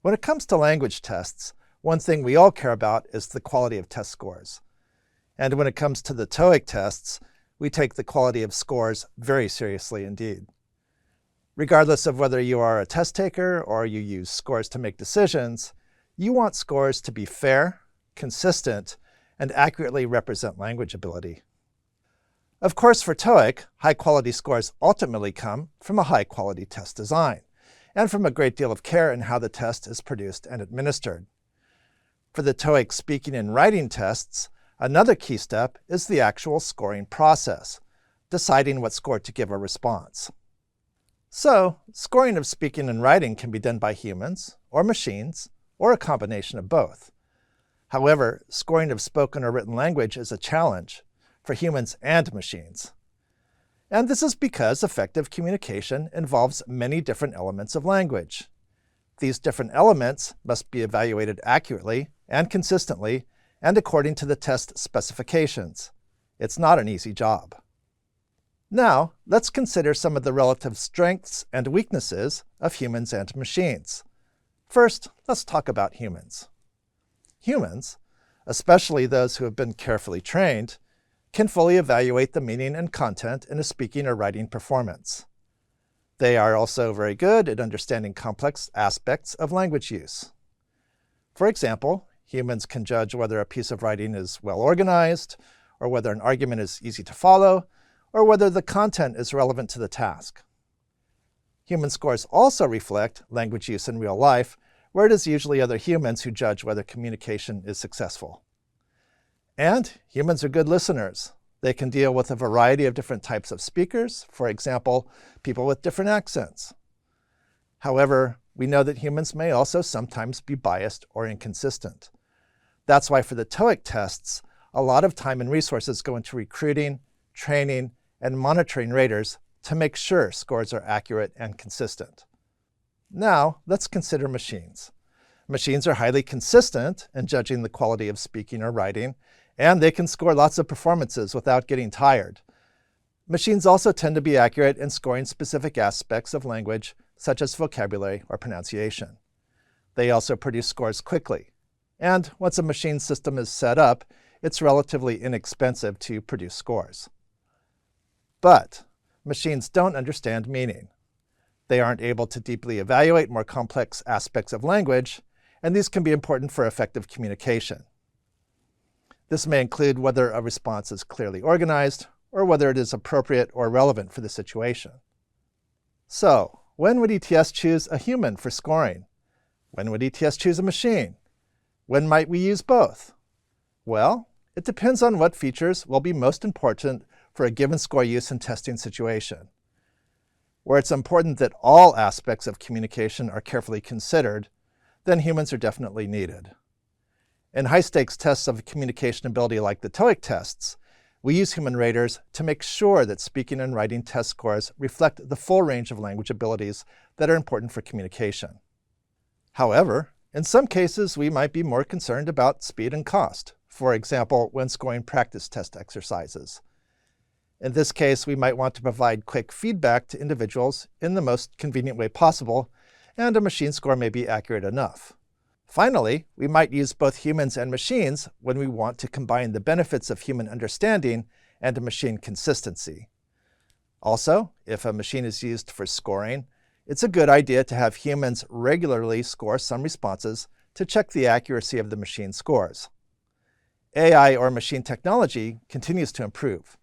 When it comes to language tests, one thing we all care about is the quality of test scores. And when it comes to the TOEIC tests, we take the quality of scores very seriously indeed. Regardless of whether you are a test taker or you use scores to make decisions, you want scores to be fair, consistent, and accurately represent language ability. Of course, for TOEIC, high-quality scores ultimately come from a high-quality test design, and from a great deal of care in how the test is produced and administered. For the TOEIC speaking and writing tests, another key step is the actual scoring process, deciding what score to give a response. So, scoring of speaking and writing can be done by humans, or machines, or a combination of both. However, scoring of spoken or written language is a challenge for humans and machines. And this is because effective communication involves many different elements of language. These different elements must be evaluated accurately and consistently and according to the test specifications. It's not an easy job. Now, let's consider some of the relative strengths and weaknesses of humans and machines. First, let's talk about humans. Humans, especially those who have been carefully trained, can fully evaluate the meaning and content in a speaking or writing performance. They are also very good at understanding complex aspects of language use. For example, humans can judge whether a piece of writing is well organized, or whether an argument is easy to follow, or whether the content is relevant to the task. Human scores also reflect language use in real life, where it is usually other humans who judge whether communication is successful. And humans are good listeners. They can deal with a variety of different types of speakers, for example, people with different accents. However, we know that humans may also sometimes be biased or inconsistent. That's why for the TOEIC tests, a lot of time and resources go into recruiting, training, and monitoring raters to make sure scores are accurate and consistent. Now, let's consider machines. Machines are highly consistent in judging the quality of speaking or writing, and they can score lots of performances without getting tired. Machines also tend to be accurate in scoring specific aspects of language, such as vocabulary or pronunciation. They also produce scores quickly. And once a machine system is set up, it's relatively inexpensive to produce scores. But machines don't understand meaning. They aren't able to deeply evaluate more complex aspects of language, and these can be important for effective communication. This may include whether a response is clearly organized, or whether it is appropriate or relevant for the situation. So, when would ETS choose a human for scoring? When would ETS choose a machine? When might we use both? Well, it depends on what features will be most important for a given score use and testing situation. Where it's important that all aspects of communication are carefully considered, then humans are definitely needed. In high-stakes tests of communication ability like the TOEIC tests, we use human raters to make sure that speaking and writing test scores reflect the full range of language abilities that are important for communication. However, in some cases, we might be more concerned about speed and cost, for example, when scoring practice test exercises. In this case, we might want to provide quick feedback to individuals in the most convenient way possible, and a machine score may be accurate enough. Finally, we might use both humans and machines when we want to combine the benefits of human understanding and machine consistency. Also, if a machine is used for scoring, it's a good idea to have humans regularly score some responses to check the accuracy of the machine scores. AI or machine technology continues to improve.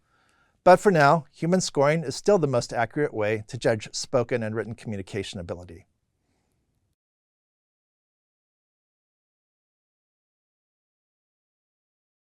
But for now, human scoring is still the most accurate way to judge spoken and written communication ability.